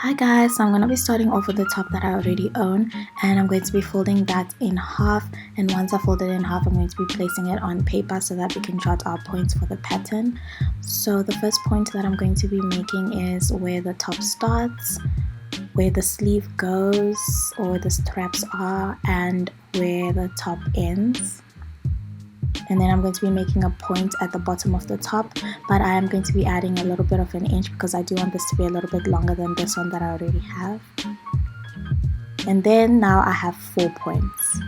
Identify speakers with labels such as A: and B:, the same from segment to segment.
A: Hi guys, so I'm going to be starting off with the top that I already own, and I'm going to be folding that in half, and once I fold it in half I'm going to be placing it on paper so that we can jot our points for the pattern. So the first point that I'm going to be making is where the top starts, where the sleeve goes or the straps are, and where the top ends. And then I'm going to be making a point at the bottom of the top, but I am going to be adding a little bit of an inch because I do want this to be a little bit longer than this one that I already have. And then now I have 4 points.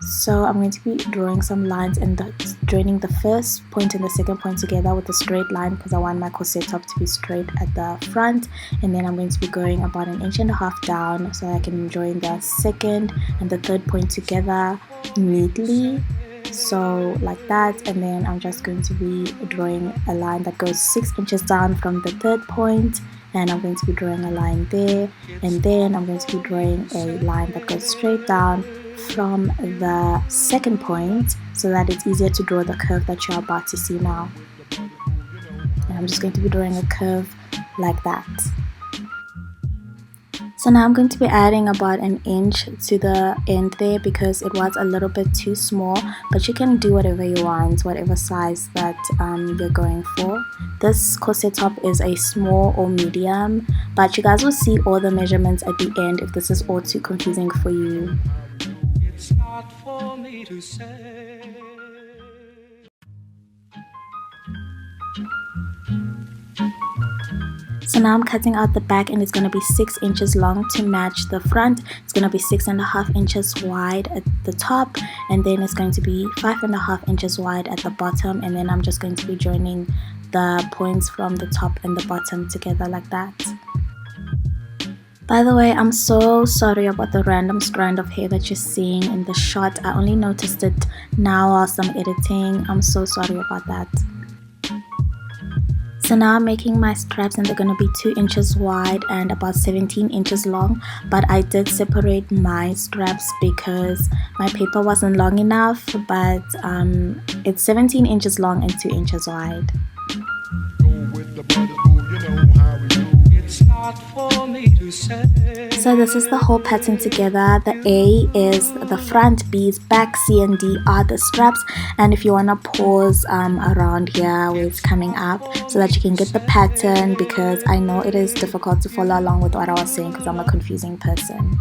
A: So I'm going to be drawing some lines and joining the first point and the second point together with a straight line because I want my corset top to be straight at the front. And then I'm going to be going about 1.5 inches down so I can join the second and the third point together neatly. So like that, and then I'm just going to be drawing a line that goes 6 inches down from the third point, and I'm going to be drawing a line there, and then I'm going to be drawing a line that goes straight down from the second point so that it's easier to draw the curve that you're about to see now. And I'm just going to be drawing a curve like that. So now I'm going to be adding about 1 inch to the end there because it was a little bit too small, but you can do whatever you want, whatever size that you're going for. This corset top is a small or medium, but you guys will see all the measurements at the end if this is all too confusing for you. It's not for me to say. So now I'm cutting out the back, and it's going to be 6 inches long to match the front. It's going to be 6.5 inches wide at the top, and then it's going to be 5.5 inches wide at the bottom, and then I'm just going to be joining the points from the top and the bottom together like that. By the way, I'm so sorry about the random strand of hair that you're seeing in the shot. I only noticed it now whilst I'm editing. I'm so sorry about that. So now I'm making my straps, and they're going to be 2 inches wide and about 17 inches long, but I did separate my straps because my paper wasn't long enough, but it's 17 inches long and 2 inches wide. So this is the whole pattern together. The A is the front, B is back, C and D are the straps, and if you want to pause around here where it's coming up so that you can get the pattern, because I know it is difficult to follow along with what I was saying because I'm a confusing person.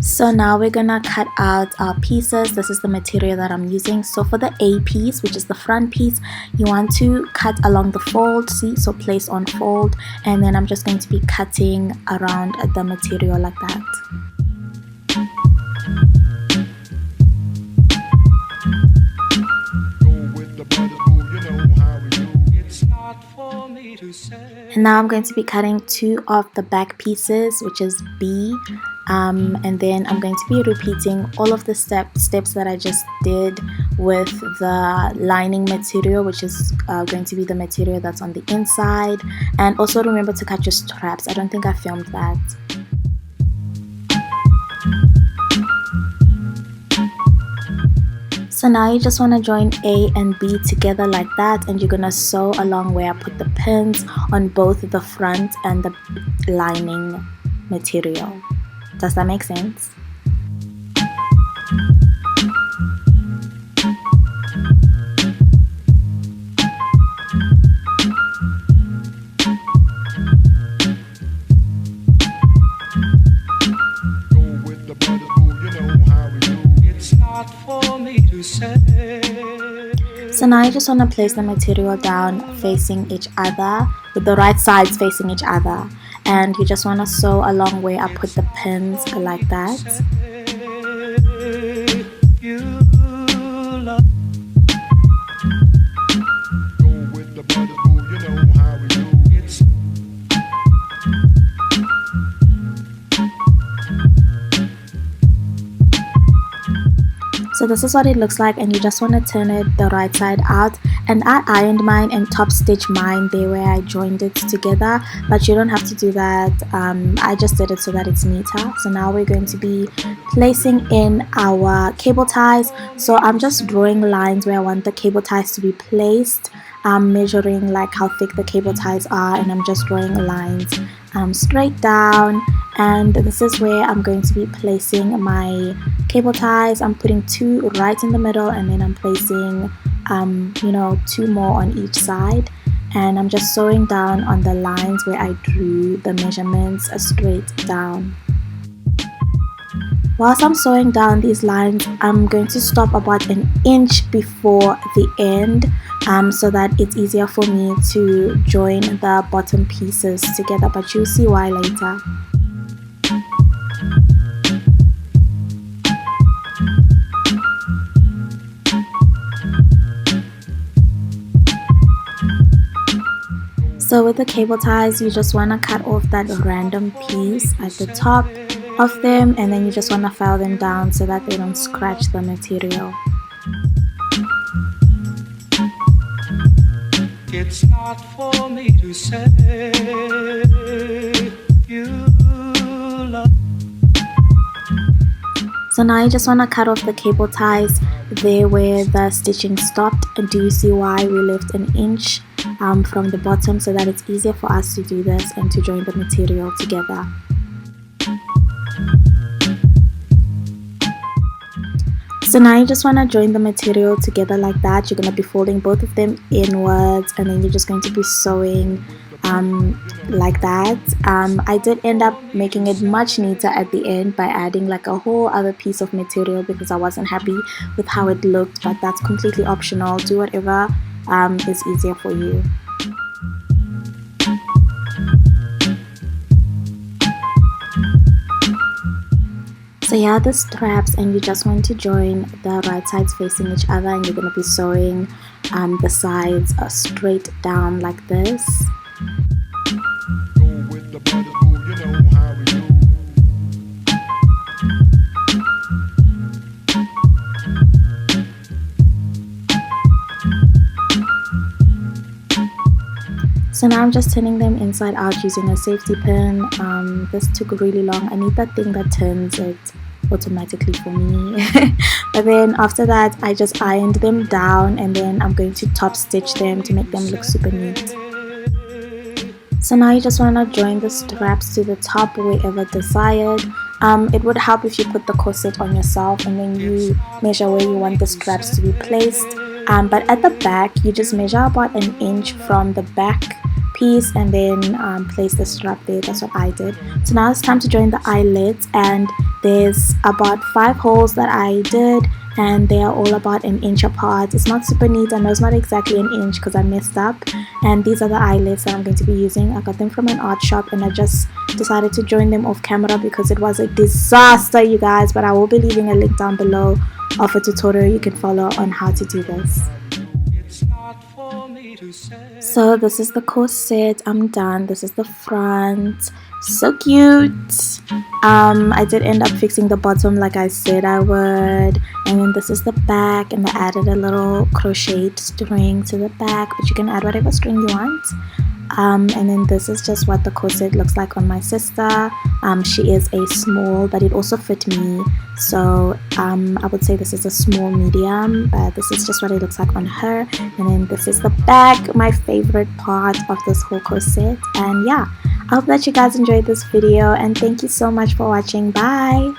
A: So now we're gonna cut out our pieces. This is the material that I'm using. So for the A piece, which is the front piece, you want to cut along the fold, see, so place on fold, and then I'm just going to be cutting around the material like that. And now I'm going to be cutting 2 of the back pieces, which is B, and then I'm going to be repeating all of the steps that I just did with the lining material, which is going to be the material that's on the inside. And also remember to cut your straps. I don't think I filmed that. So now you just want to join A and B together like that, and you're going to sew along where I put the pins on both the front and the lining material. Does that make sense? So now you just want to place the material down facing each other with the right sides facing each other, and you just want to sew along where I put the pins like that. So this is what it looks like, and you just want to turn it the right side out. And I ironed mine and top stitched mine there where I joined it together, but you don't have to do that. I just did it so that it's neater. So now we're going to be placing in our cable ties. So I'm just drawing lines where I want the cable ties to be placed. measuring like how thick the cable ties are, and I'm just drawing lines straight down. And this is where I'm going to be placing my cable ties. I'm putting 2 right in the middle, and then I'm placing 2 more on each side, and I'm just sewing down on the lines where I drew the measurements straight down. Whilst I'm sewing down these lines, I'm going to stop about an inch before the end, so that it's easier for me to join the bottom pieces together, but you'll see why later. So with the cable ties, you just want to cut off that random piece at the top of them, and then you just want to file them down so that they don't scratch the material. It's not for me to say you love. So now you just want to cut off the cable ties there where the stitching stopped. And do you see why we left an inch from the bottom, so that it's easier for us to do this and to join the material together. So now you just want to join the material together like that. You're going to be folding both of them inwards, and then you're just going to be sewing like that. I did end up making it much neater at the end by adding like a whole other piece of material because I wasn't happy with how it looked, but that's completely optional. Do whatever is easier for you. So here are the straps, and you just want to join the right sides facing each other, and you're going to be sewing the sides straight down like this. So now I'm just turning them inside out using a safety pin. This took really long. I need that thing that turns it automatically for me. But then after that, I just ironed them down, and then I'm going to top stitch them to make them look super neat. So now you just want to join the straps to the top wherever desired. It would help if you put the corset on yourself and then you measure where you want the straps to be placed. But at the back, you just measure about an inch from the back piece and then place the strap there. That's what I did. So now it's time to join the eyelets, and there's about 5 holes that I did, and they are all about an inch apart. It's not super neat. I know it's not exactly an inch because I messed up. And these are the eyelets that I'm going to be using. I got them from an art shop, and I just decided to join them off camera because it was a disaster, you guys. But I will be leaving a link down below of a tutorial you can follow on how to do this. So this is the corset. I'm done. This is the front. So cute. I did end up fixing the bottom like I said I would, and then this is the back, and I added a little crocheted string to the back, but you can add whatever string you want. And then this is just what the corset looks like on my sister. She is a small, but it also fit me, so I would say this is a small medium, but this is just what it looks like on her. And then this is the back, my favorite part of this whole corset. And yeah, I hope that you guys enjoyed this video, and thank you so much for watching. Bye.